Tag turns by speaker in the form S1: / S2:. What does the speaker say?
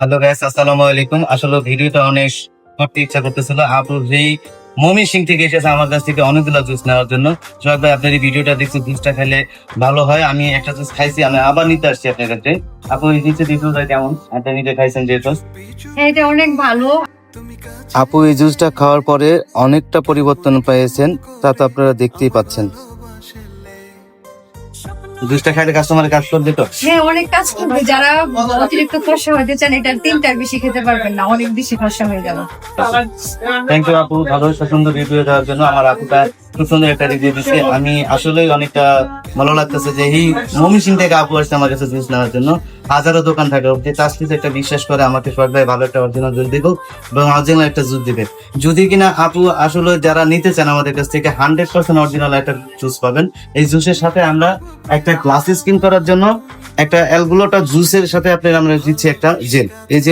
S1: Hello guys, আসসালামু আলাইকুম। আসলে ভিডিওটা অনেক করতে ইচ্ছা করতেছিল। আপু যেই মমি সিং থেকে এসেছে আমার কাছ থেকে অনেকগুলো জুস নেওয়ার জন্য। সোহাগ ভাই, আপনার এই ভিডিওটা দেখছি, জুসটা খেলে ভালো হয়। আমি একটা জুস খাইছি, আমি আবার নিতে আসছি আপনার কাছে। আপু এই নিচে জুসটা কেমন? আপনি নিজে খাইছেন যেহেতু।
S2: হ্যাঁ, এটা অনেক ভালো।
S1: আপু এই জুসটা খাওয়ার পরে অনেকটা পরিবর্তন পেয়েছেন, তা তো আপনারা দেখতেই পাচ্ছেন। জুসটা খাইলে কাস্টমারের কাজ করবে তো।
S2: হ্যাঁ, অনেক কাজ করবে। যারা অতিরিক্ত ফর্সা হইতে চান, এটা 3টার বেশি খেতে পারবেন না, অনেক বেশি ফর্সা হয়ে গেল।
S1: থ্যাংক ইউ আপু, ভালো সুন্দর রিভিউ দেওয়ার জন্য। আমার আপুটা খুব সুন্দর একটা রিভিউ দিচ্ছে। আমি আসলেই অনেকটা ভালো লাগতেছে যে এই মমি সিং থেকে আপু আসছে আমার কাছে জুস নেওয়ার জন্য। হাজারো দোকান থাকে, যে চাষিস একটা বিশ্বাস করে আমাকে সোহাগ ভাই ভালো একটা অরিজিনাল জুস দিব এবং অরিজিনাল একটা জুস দিবে। যদি কিনা আপু আসলে যারা নিতে চান আমাদের কাছ থেকে 100% অরিজিনাল একটা জুস পাবেন। এই জুসের সাথে আমরা একটা গ্লাস স্কিন করার জন্য একটা অ্যালগুলোটা জুসের সাথে আপনার আমরা দিচ্ছি একটা জেল। এই জেল